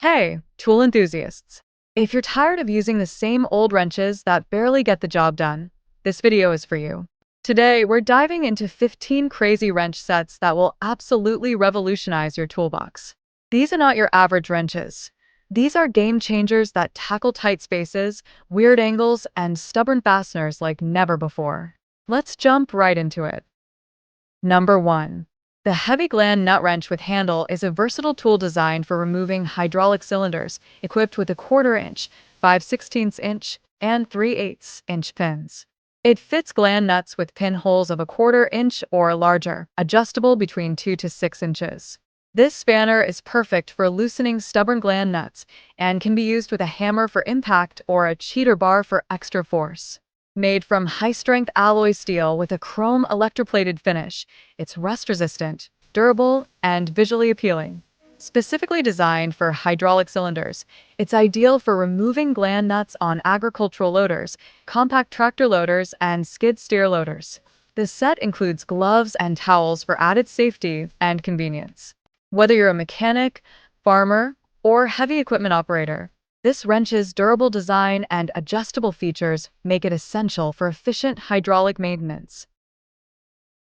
Hey, tool enthusiasts! If you're tired of using the same old wrenches that barely get the job done, this video is for you. Today, we're diving into 15 crazy wrench sets that will absolutely revolutionize your toolbox. These are not your average wrenches. These are game changers that tackle tight spaces, weird angles, and stubborn fasteners like never before. Let's jump right into it. Number 1. The heavy Gland nut wrench with handle is a versatile tool designed for removing hydraulic cylinders, equipped with a 1/4 inch, 5/16 inch, and 3/8 inch pins. It fits Gland nuts with pin holes of a 1/4 inch or larger, adjustable between 2 to 6 inches. This spanner is perfect for loosening stubborn Gland nuts and can be used with a hammer for impact or a cheater bar for extra force. Made from high-strength alloy steel with a chrome electroplated finish, it's rust-resistant, durable, and visually appealing. Specifically designed for hydraulic cylinders, it's ideal for removing Gland nuts on agricultural loaders, compact tractor loaders, and skid steer loaders. The set includes gloves and towels for added safety and convenience. Whether you're a mechanic, farmer, or heavy equipment operator, this wrench's durable design and adjustable features make it essential for efficient hydraulic maintenance.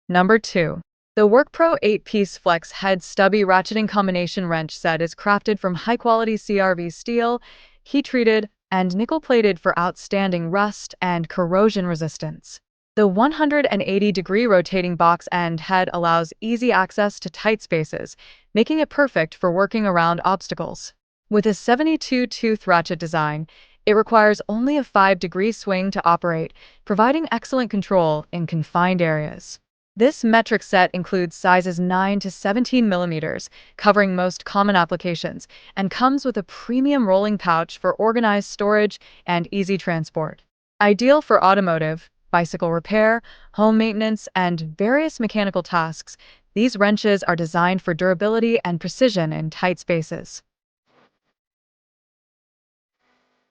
Number 2. The Workpro 8-piece Flex Head Stubby Ratcheting Combination Wrench Set is crafted from high-quality CRV steel, heat-treated, and nickel-plated for outstanding rust and corrosion resistance. The 180-degree rotating box end head allows easy access to tight spaces, making it perfect for working around obstacles. With a 72-tooth ratchet design, it requires only a 5-degree swing to operate, providing excellent control in confined areas. This metric set includes sizes 9 to 17 millimeters, covering most common applications, and comes with a premium rolling pouch for organized storage and easy transport. Ideal for automotive, bicycle repair, home maintenance, and various mechanical tasks, these wrenches are designed for durability and precision in tight spaces.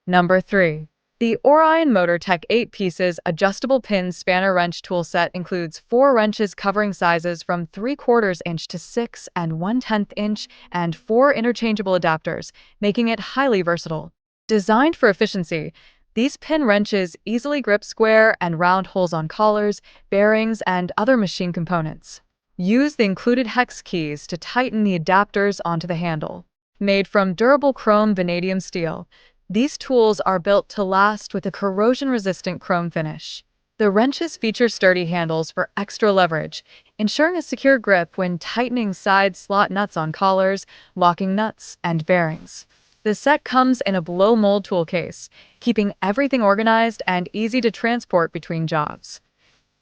Number 3. The Orion Motortech 8 pieces adjustable pin spanner wrench tool set includes 4 wrenches covering sizes from 3/4 inch to 6 and 1/10 inch and 4 interchangeable adapters, making it highly versatile. Designed for efficiency, these pin wrenches easily grip square and round holes on collars, bearings, and other machine components. Use the included hex keys to tighten the adapters onto the handle. Made from durable chrome vanadium steel, these tools are built to last with a corrosion-resistant chrome finish. The wrenches feature sturdy handles for extra leverage, ensuring a secure grip when tightening side slot nuts on collars, locking nuts, and bearings. The set comes in a blow-mold tool case, keeping everything organized and easy to transport between jobs.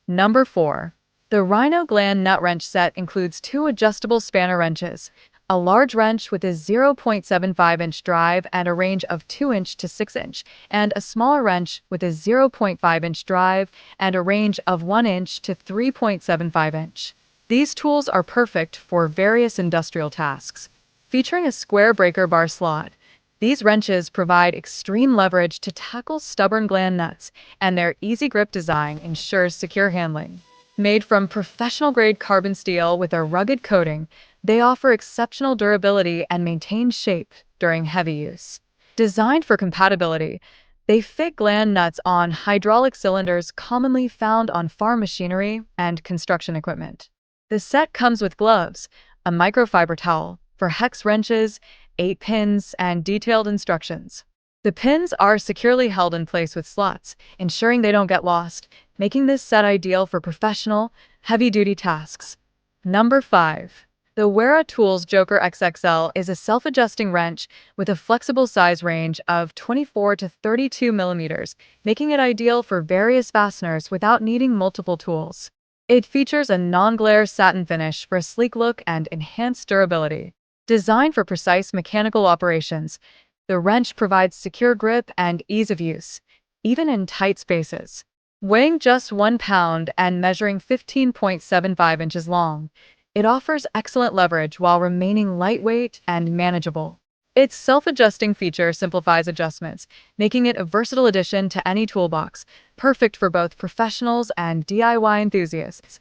Number 4. The Rhino Gland nut wrench set includes 2 adjustable spanner wrenches, a large wrench with a 0.75-inch drive and a range of 2-inch to 6-inch, and a smaller wrench with a 0.5-inch drive and a range of 1-inch to 3.75-inch. These tools are perfect for various industrial tasks. Featuring a square breaker bar slot, these wrenches provide extreme leverage to tackle stubborn Gland nuts, and their easy grip design ensures secure handling. Made from professional-grade carbon steel with a rugged coating, they offer exceptional durability and maintain shape during heavy use. Designed for compatibility, they fit Gland nuts on hydraulic cylinders commonly found on farm machinery and construction equipment. The set comes with gloves, a microfiber towel for hex wrenches, 8 pins, and detailed instructions. The pins are securely held in place with slots, ensuring they don't get lost, making this set ideal for professional, heavy-duty tasks. Number 5. The WEA Tools Joker XXL is a self-adjusting wrench with a flexible size range of 24 to 32 millimeters, making it ideal for various fasteners without needing multiple tools. It features a non-glare satin finish for a sleek look and enhanced durability. Designed for precise mechanical operations, the wrench provides secure grip and ease of use, even in tight spaces. Weighing just 1 pound and measuring 15.75 inches long, it offers excellent leverage while remaining lightweight and manageable. Its self-adjusting feature simplifies adjustments, making it a versatile addition to any toolbox, perfect for both professionals and DIY enthusiasts.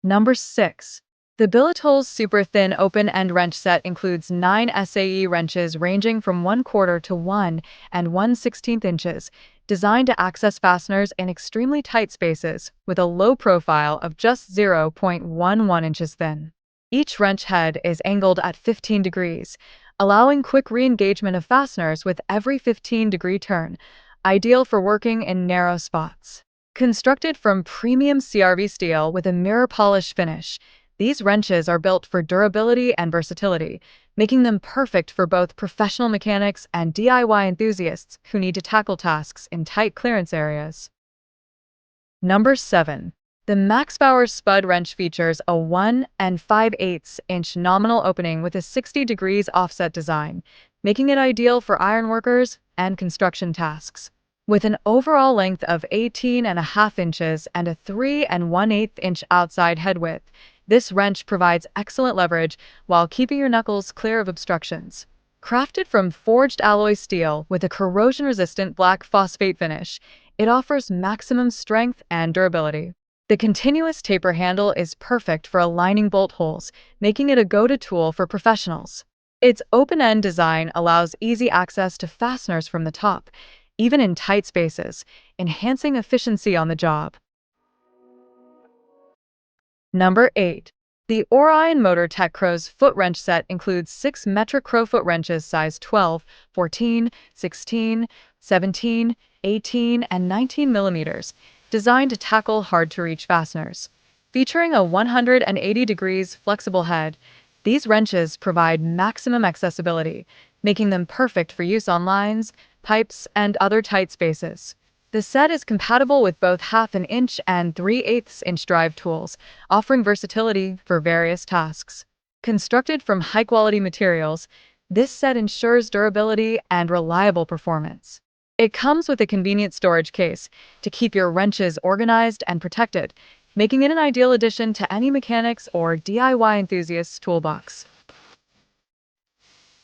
Number 6. The Batol's super thin open-end wrench set includes 9 SAE wrenches ranging from 1/4 to 1 1/16 inches, designed to access fasteners in extremely tight spaces with a low profile of just 0.11 inches thin. Each wrench head is angled at 15 degrees, allowing quick re-engagement of fasteners with every 15-degree turn, ideal for working in narrow spots. Constructed from premium CRV steel with a mirror polish finish, these wrenches are built for durability and versatility, making them perfect for both professional mechanics and DIY enthusiasts who need to tackle tasks in tight clearance areas. Number 7. The MAXPOWER SPUD wrench features a 1 5/8 inch nominal opening with a 60 degrees offset design, making it ideal for ironworkers and construction tasks. With an overall length of 18.5 inches and a 3 1/8 inch outside head width, this wrench provides excellent leverage while keeping your knuckles clear of obstructions. Crafted from forged alloy steel with a corrosion-resistant black phosphate finish, it offers maximum strength and durability. The continuous taper handle is perfect for aligning bolt holes, making it a go-to tool for professionals. Its open-end design allows easy access to fasteners from the top, even in tight spaces, enhancing efficiency on the job. Number 8. The Orion Motortech Crow's foot wrench set includes 6 metric crowfoot wrenches size 12, 14, 16, 17, 18, and 19 millimeters, designed to tackle hard-to-reach fasteners. Featuring a 180 degrees flexible head, these wrenches provide maximum accessibility, making them perfect for use on lines, pipes, and other tight spaces. The set is compatible with both 1/2 inch and 3/8 inch drive tools, offering versatility for various tasks. Constructed from high-quality materials, this set ensures durability and reliable performance. It comes with a convenient storage case to keep your wrenches organized and protected, making it an ideal addition to any mechanics or DIY enthusiast's toolbox.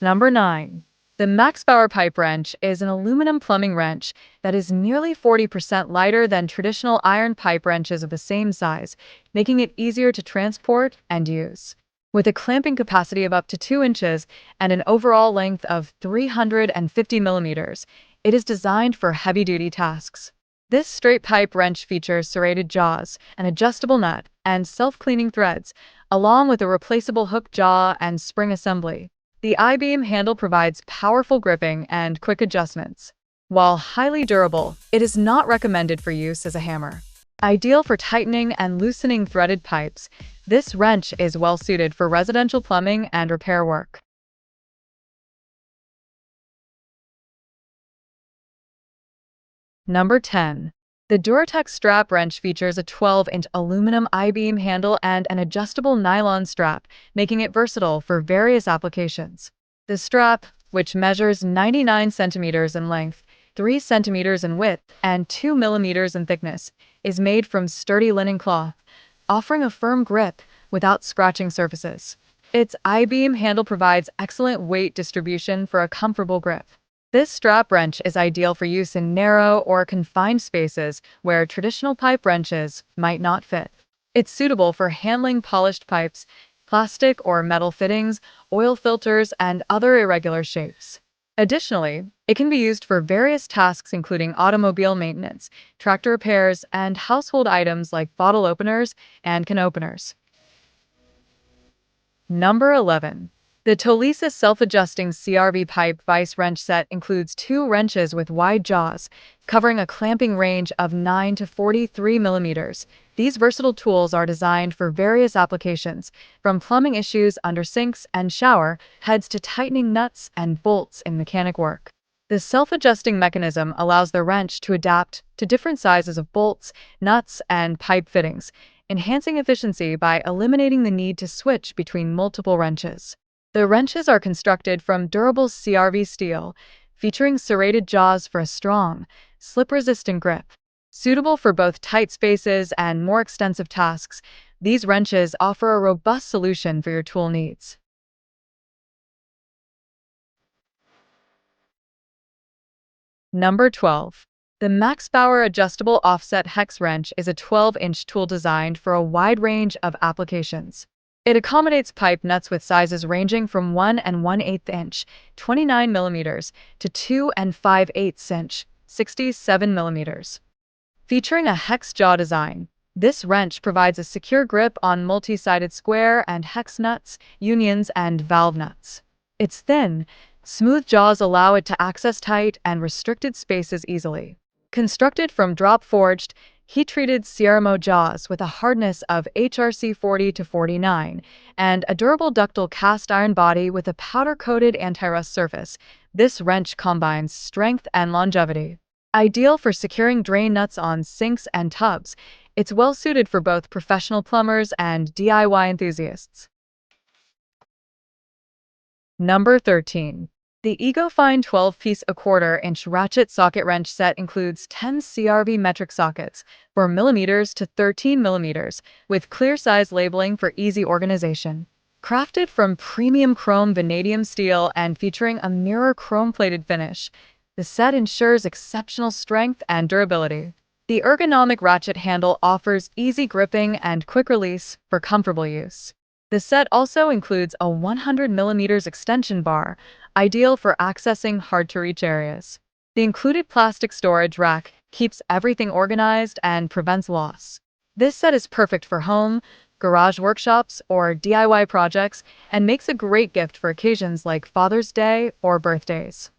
Number 9. The MAXPOWER pipe wrench is an aluminum plumbing wrench that is nearly 40% lighter than traditional iron pipe wrenches of the same size, making it easier to transport and use. With a clamping capacity of up to 2 inches and an overall length of 350 millimeters, it is designed for heavy-duty tasks. This straight pipe wrench features serrated jaws, an adjustable nut, and self-cleaning threads, along with a replaceable hook jaw and spring assembly. The I-beam handle provides powerful gripping and quick adjustments. While highly durable, it is not recommended for use as a hammer. Ideal for tightening and loosening threaded pipes, this wrench is well suited for residential plumbing and repair work. Number 10. The Dur Strap Wrench features a 12-inch aluminum I-beam handle and an adjustable nylon strap, making it versatile for various applications. The strap, which measures 99 centimeters in length, 3 centimeters in width, and 2 millimeters in thickness, is made from sturdy linen cloth, offering a firm grip without scratching surfaces. Its I-beam handle provides excellent weight distribution for a comfortable grip. This strap wrench is ideal for use in narrow or confined spaces where traditional pipe wrenches might not fit. It's suitable for handling polished pipes, plastic or metal fittings, oil filters, and other irregular shapes. Additionally, it can be used for various tasks including automobile maintenance, tractor repairs, and household items like bottle openers and can openers. Number 11. The Tolisa self-adjusting CRV pipe vise wrench set includes 2 wrenches with wide jaws, covering a clamping range of 9 to 43 millimeters. These versatile tools are designed for various applications, from plumbing issues under sinks and shower heads to tightening nuts and bolts in mechanic work. The self-adjusting mechanism allows the wrench to adapt to different sizes of bolts, nuts, and pipe fittings, enhancing efficiency by eliminating the need to switch between multiple wrenches. The wrenches are constructed from durable CRV steel, featuring serrated jaws for a strong, slip-resistant grip. Suitable for both tight spaces and more extensive tasks, these wrenches offer a robust solution for your tool needs. Number 12. The MAXPOWER Adjustable Offset Hex Wrench is a 12-inch tool designed for a wide range of applications. It accommodates pipe nuts with sizes ranging from 1 and 1/8 inch, 29 millimeters, to 2 and 5/8 inch, 67 millimeters. Featuring a hex jaw design, this wrench provides a secure grip on multi-sided square and hex nuts, unions, and valve nuts. Its thin, smooth jaws allow it to access tight and restricted spaces easily. Constructed from drop-forged, heat-treated Ceramo jaws with a hardness of HRC 40 to 49 and a durable ductile cast iron body with a powder-coated anti-rust surface, this wrench combines strength and longevity. Ideal for securing drain nuts on sinks and tubs, it's well suited for both professional plumbers and DIY enthusiasts. Number 13. The EcoFine 12-piece 1/4-inch ratchet socket wrench set includes 10 CRV metric sockets, 4 mm to 13 mm, with clear size labeling for easy organization. Crafted from premium chrome vanadium steel and featuring a mirror chrome-plated finish, the set ensures exceptional strength and durability. The ergonomic ratchet handle offers easy gripping and quick release for comfortable use. The set also includes a 100 mm extension bar, ideal for accessing hard-to-reach areas. The included plastic storage rack keeps everything organized and prevents loss. This set is perfect for home, garage workshops, or DIY projects and makes a great gift for occasions like Father's Day or birthdays.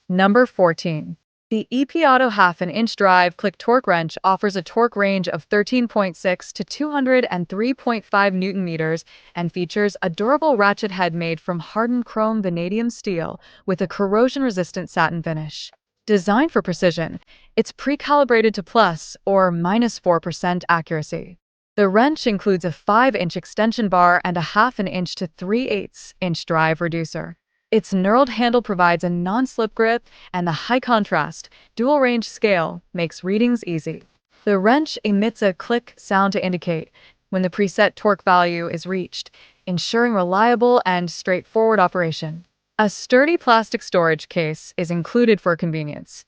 Number 14. The EPAuto 1/2-inch drive click torque wrench offers a torque range of 13.6 to 203.5 Newton meters and features a durable ratchet head made from hardened chrome vanadium steel with a corrosion-resistant satin finish. Designed for precision, it's pre-calibrated to plus or minus 4% accuracy. The wrench includes a 5-inch extension bar and a 1/2 inch to 3/8 inch drive reducer. Its knurled handle provides a non-slip grip, and the high-contrast, dual-range scale makes readings easy. The wrench emits a click sound to indicate when the preset torque value is reached, ensuring reliable and straightforward operation. A sturdy plastic storage case is included for convenience.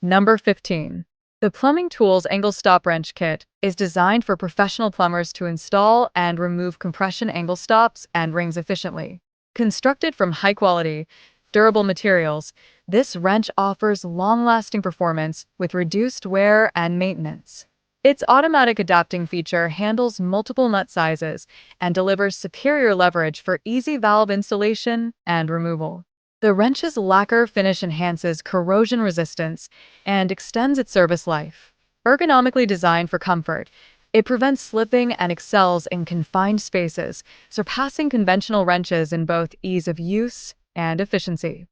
Number 15. The Plumbing Tools Angle Stop Wrench Kit is designed for professional plumbers to install and remove compression angle stops and rings efficiently. Constructed from high-quality, durable materials, this wrench offers long-lasting performance with reduced wear and maintenance. Its automatic adapting feature handles multiple nut sizes and delivers superior leverage for easy valve installation and removal. The wrench's lacquer finish enhances corrosion resistance and extends its service life. Ergonomically designed for comfort, it prevents slipping and excels in confined spaces, surpassing conventional wrenches in both ease of use and efficiency.